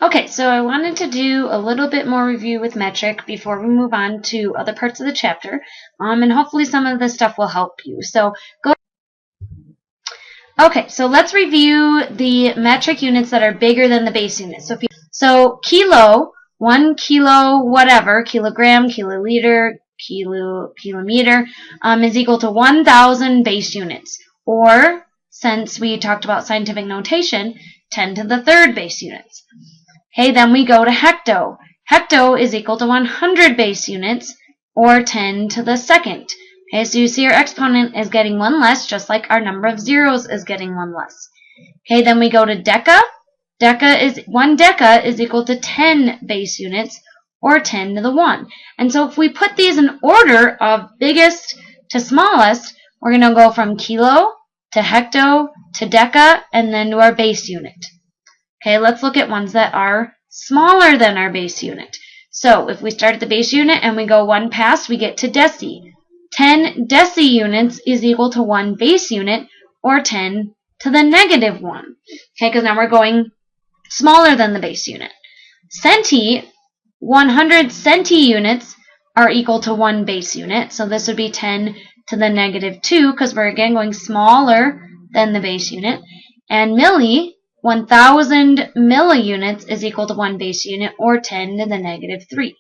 Okay, so I wanted to do a little bit more review with metric before we move on to other parts of the chapter, and hopefully some of this stuff will help you. So go. Okay, so let's review the metric units that are bigger than the base unit. So kilo, 1 kilo, whatever, kilogram, kiloliter, kilometer, is equal to 1,000 base units, or since we talked about scientific notation, 10 to the third base units. Okay, then we go to hecto. Hecto is equal to 100 base units, or 10 to the second. Okay, so you see our exponent is getting one less, just like our number of zeros is getting one less. Okay, then we go to deca. 1 deca is equal to 10 base units, or 10 to the 1. And so if we put these in order of biggest to smallest, we're going to go from kilo to hecto to deca, and then to our base unit. Okay, let's look at ones that are smaller than our base unit. So if we start at the base unit and we go one past, we get to deci. 10 deci units is equal to 1 base unit, or 10 to the negative 1. Okay, because now we're going smaller than the base unit. Centi, 100 centi units are equal to 1 base unit. So this would be 10 to the negative 2, because we're again going smaller than the base unit. And milli, 1,000 milliunits is equal to 1 base unit, or 10 to the negative 3.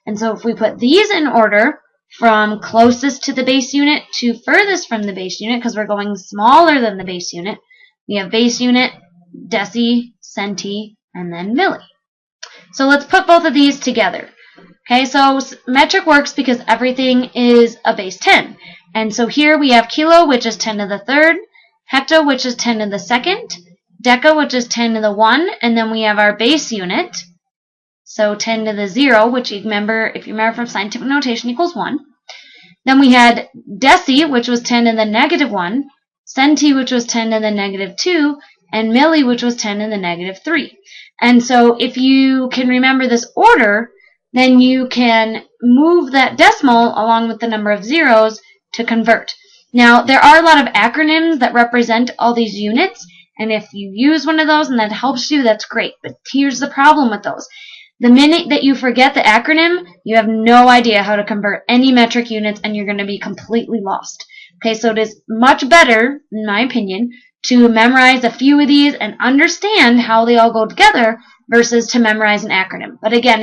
And so if we put these in order from closest to the base unit to furthest from the base unit, because we're going smaller than the base unit, we have base unit, deci, centi, and then milli. So let's put both of these together. Okay, so metric works because everything is a base 10. And so here we have kilo, which is 10 to the third, hecto, which is 10 to the second, deca, which is 10 to the 1, and then we have our base unit, so 10 to the 0, which if you remember from scientific notation equals 1. Then we had deci, which was 10 to the negative 1, centi, which was 10 to the negative 2, and milli, which was 10 to the negative 3. And so if you can remember this order, then you can move that decimal along with the number of zeros to convert. Now, there are a lot of acronyms that represent all these units, and if you use one of those and that helps you, that's great. But here's the problem with those. The minute that you forget the acronym, you have no idea how to convert any metric units, and you're going to be completely lost. Okay, so it is much better, in my opinion, to memorize a few of these and understand how they all go together versus to memorize an acronym. But again,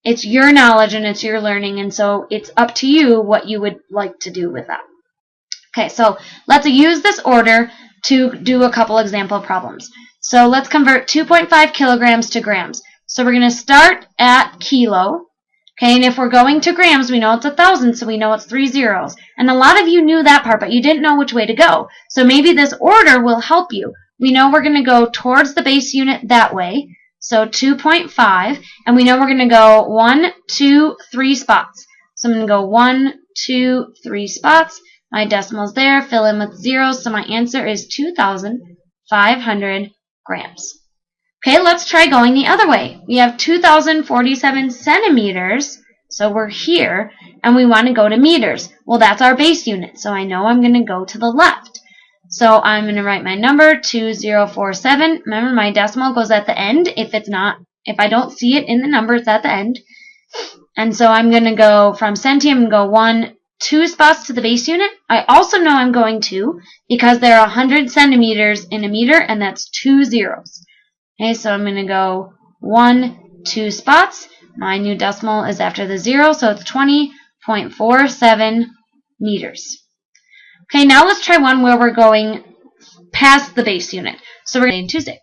it's your knowledge and it's your learning, and so it's up to you what you would like to do with that. Okay, so let's use this order to do a couple example problems. So let's convert 2.5 kilograms to grams. So we're going to start at kilo. Okay, and if we're going to grams, we know it's 1,000, so we know it's 3 zeros. And a lot of you knew that part, but you didn't know which way to go. So maybe this order will help you. We know we're going to go towards the base unit that way, so 2.5, and we know we're going to go 1, 2, 3 spots. So I'm going to go 1, 2, 3 spots. My decimal's there, fill in with zeros, so my answer is 2,500 grams. Okay, let's try going the other way. We have 2,047 centimeters, so we're here, and we want to go to meters. Well, that's our base unit, so I know I'm going to go to the left. So I'm going to write my number, 2047. Remember, my decimal goes at the end. If I don't see it in the number, it's at the end. And so I'm going to go from centi, I'm going to go 1, 2 spots to the base unit. I also know I'm going to because there are 100 centimeters in a meter, and that's 2 zeros. Okay, so I'm going to go 1, 2 spots. My new decimal is after the 0, so it's 20.47 meters. Okay, now let's try one where we're going past the base unit. So we're going to Tuesday.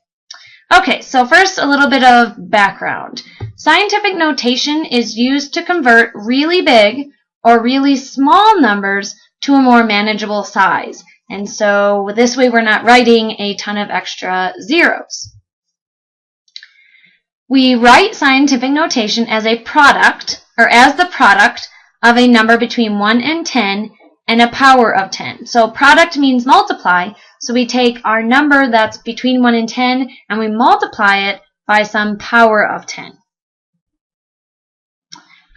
Okay, so first a little bit of background. Scientific notation is used to convert really big or really small numbers to a more manageable size. And so this way we're not writing a ton of extra zeros. We write scientific notation as a product, or as the product of a number between 1 and 10 and a power of 10. So product means multiply, so we take our number that's between 1 and 10 and we multiply it by some power of 10.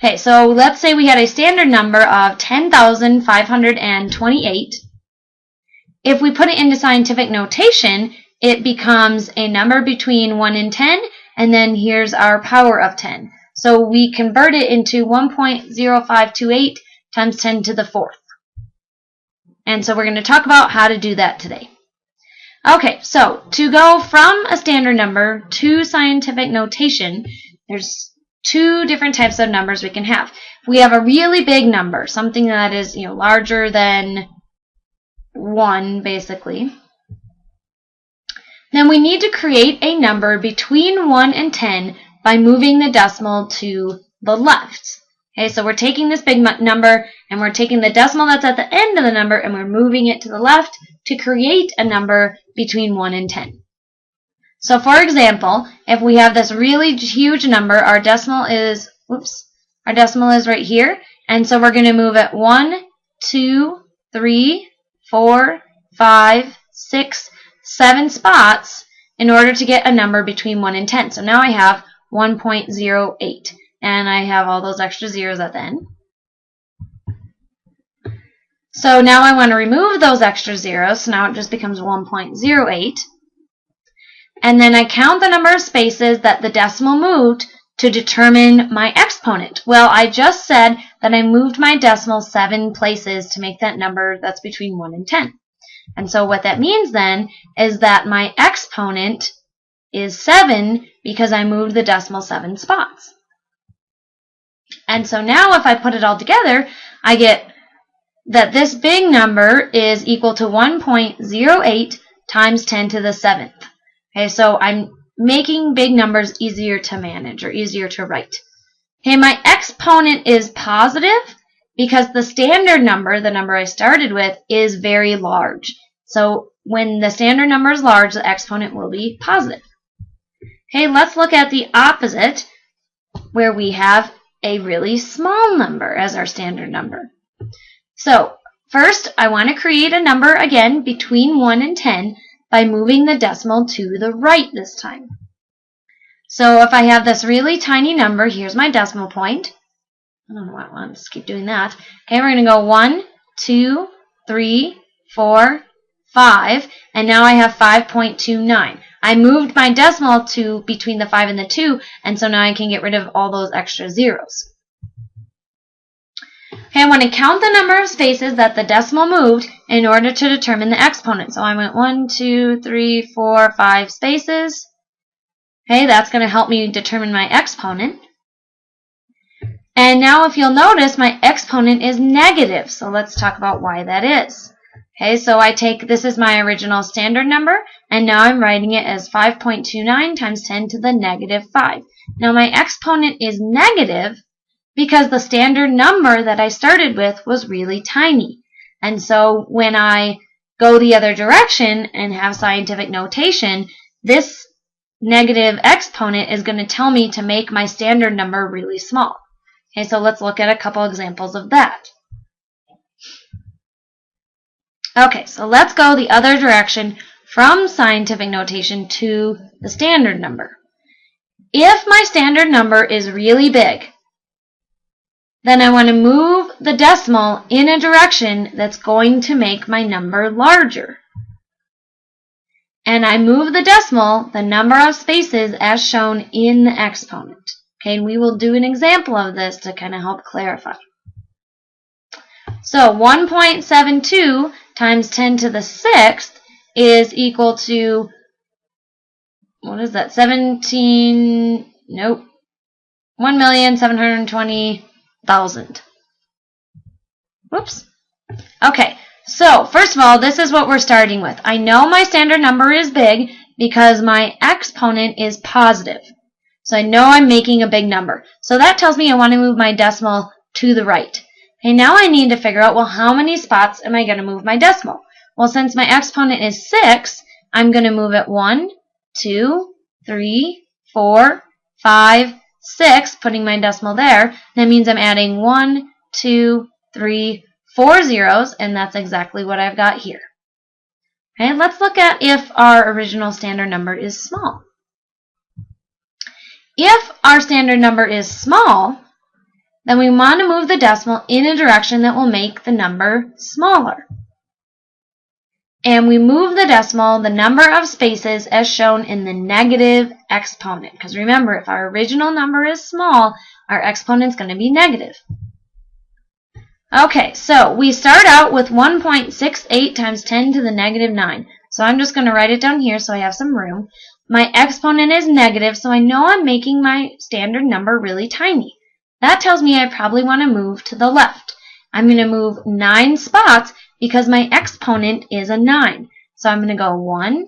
Okay, so let's say we had a standard number of 10,528. If we put it into scientific notation, it becomes a number between 1 and 10 and then here's our power of 10. So we convert it into 1.0528 times 10 to the 4th. And so we're going to talk about how to do that today. Okay, so to go from a standard number to scientific notation, there's two different types of numbers we can have. We have a really big number, something that is, larger than 1, basically. Then we need to create a number between 1 and 10 by moving the decimal to the left. Okay, so we're taking this big number and we're taking the decimal that's at the end of the number and we're moving it to the left to create a number between 1 and 10. So for example, if we have this really huge number, our decimal is right here, and so we're going to move it 1, 2, 3, 4, 5, 6, 7 spots in order to get a number between 1 and 10. So now I have 1.08, and I have all those extra zeros at the end. So now I want to remove those extra zeros, so now it just becomes 1.08. And then I count the number of spaces that the decimal moved to determine my exponent. Well, I just said that I moved my decimal 7 places to make that number that's between 1 and 10. And so what that means then is that my exponent is 7 because I moved the decimal 7 spots. And so now if I put it all together, I get that this big number is equal to 1.08 times 10 to the 7th. Okay, so I'm making big numbers easier to manage or easier to write. Okay, my exponent is positive because the standard number, the number I started with, is very large. So when the standard number is large, the exponent will be positive. Okay, let's look at the opposite, where we have a really small number as our standard number. So first, I want to create a number again between 1 and 10 by moving the decimal to the right this time. So if I have this really tiny number, here's my decimal point. I don't know why I want to just keep doing that. Okay, we're going to go 1, 2, 3, 4, 5, and now I have 5.29. I moved my decimal to between the 5 and the 2, and so now I can get rid of all those extra zeros. Okay, I want to count the number of spaces that the decimal moved in order to determine the exponent. So I went 1, 2, 3, 4, 5 spaces. Okay, that's going to help me determine my exponent. And now if you'll notice, my exponent is negative. So let's talk about why that is. Okay, so this is my original standard number, and now I'm writing it as 5.29 times 10 to the negative 5. Now my exponent is negative because the standard number that I started with was really tiny. And so when I go the other direction and have scientific notation, this negative exponent is going to tell me to make my standard number really small. Okay, so let's look at a couple examples of that. Okay, so let's go the other direction from scientific notation to the standard number. If my standard number is really big, then I want to move the decimal in a direction that's going to make my number larger. And I move the decimal the number of spaces as shown in the exponent. Okay, and we will do an example of this to kind of help clarify. So 1.72 times 10 to the 6th is equal to, what is that, 1,720,000. Whoops. Okay, so first of all, this is what we're starting with. I know my standard number is big because my exponent is positive. So I know I'm making a big number. So that tells me I want to move my decimal to the right. Okay, now I need to figure out, well, how many spots am I going to move my decimal? Well, since my exponent is 6, I'm going to move it 1, 2, 3, 4, 5, 6, putting my decimal there. That means I'm adding 1, 2, 3, 4 zeros, and that's exactly what I've got here. Okay, let's look at if our original standard number is small. If our standard number is small, then we want to move the decimal in a direction that will make the number smaller. and we move the decimal the number of spaces as shown in the negative exponent. Because remember, if our original number is small, our exponent is going to be negative. Okay, so we start out with 1.68 times 10 to the negative 9. So I'm just going to write it down here so I have some room. My exponent is negative, so I know I'm making my standard number really tiny. That tells me I probably want to move to the left. I'm going to move 9 spots because my exponent is a 9. So I'm going to go 1,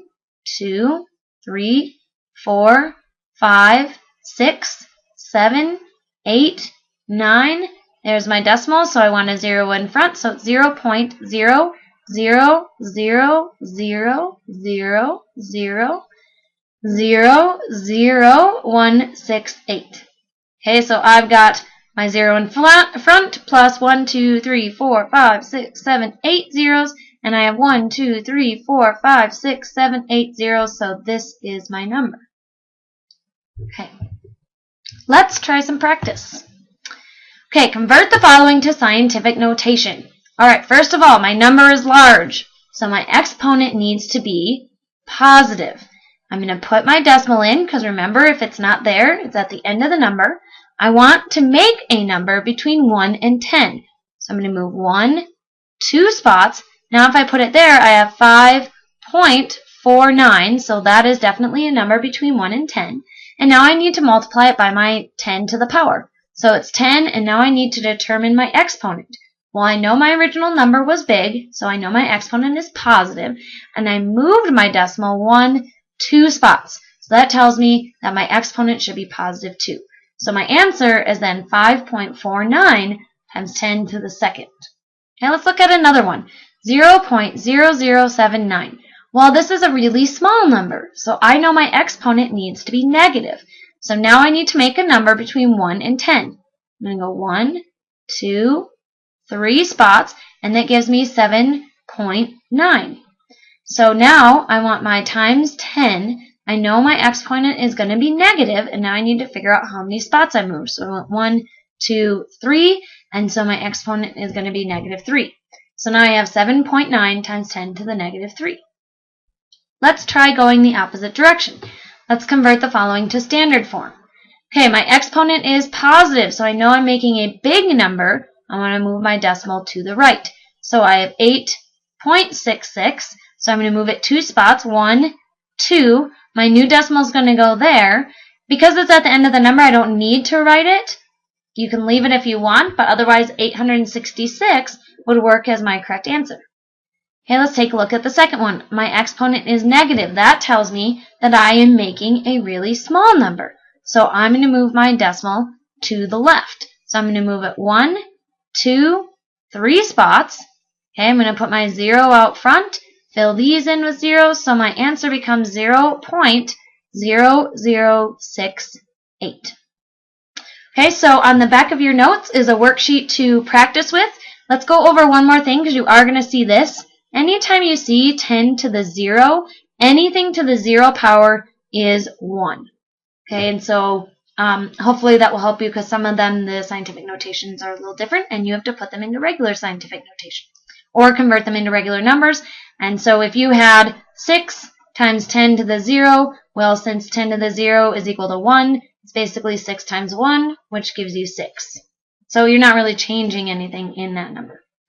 2, 3, 4, 5, 6, 7, 8, 9. There's my decimal, so I want a 0 in front, so it's 0.00000000168. Okay, so I've got my 0 in front plus 1, 2, 3, 4, 5, 6, 7, 8 zeros, and I have 1, 2, 3, 4, 5, 6, 7, 8 zeros, so this is my number. Okay, let's try some practice. Okay, convert the following to scientific notation. Alright, first of all, my number is large, so my exponent needs to be positive. I'm going to put my decimal in, because remember, if it's not there, it's at the end of the number. I want to make a number between 1 and 10. So I'm going to move 1, 2 spots. Now if I put it there, I have 5.49, so that is definitely a number between 1 and 10. And now I need to multiply it by my 10 to the power. So it's 10, and now I need to determine my exponent. Well, I know my original number was big, so I know my exponent is positive, and I moved my decimal 1, 2 spots. So that tells me that my exponent should be positive 2. So my answer is then 5.49 times 10 to the second. Okay, let's look at another one. 0.0079. Well, this is a really small number, so I know my exponent needs to be negative. So now I need to make a number between 1 and 10. I'm going to go 1, 2, 3 spots, and that gives me 7.9. So now I want my times 10. I know my exponent is going to be negative, and now I need to figure out how many spots I move. So I want 1, 2, 3, and so my exponent is going to be negative 3. So now I have 7.9 times 10 to the negative 3. Let's try going the opposite direction. Let's convert the following to standard form. Okay, my exponent is positive, so I know I'm making a big number. I want to move my decimal to the right. So I have 8.66, so I'm going to move it 2 spots, 1, 2. My new decimal is going to go there. Because it's at the end of the number, I don't need to write it. You can leave it if you want, but otherwise 866 would work as my correct answer. Okay, let's take a look at the second one. My exponent is negative. That tells me that I am making a really small number. So I'm going to move my decimal to the left. So I'm going to move it 1, 2, 3 spots. Okay, I'm going to put my 0 out front, fill these in with zeros, so my answer becomes 0.0068. Okay, so on the back of your notes is a worksheet to practice with. Let's go over one more thing because you are going to see this. Anytime you see 10 to the 0, anything to the 0 power is 1. Okay, and so hopefully that will help you because some of them, the scientific notations are a little different and you have to put them into regular scientific notation or convert them into regular numbers. And so if you had 6 times 10 to the 0, well, since 10 to the 0 is equal to 1, it's basically 6 times 1, which gives you 6. So you're not really changing anything in that number.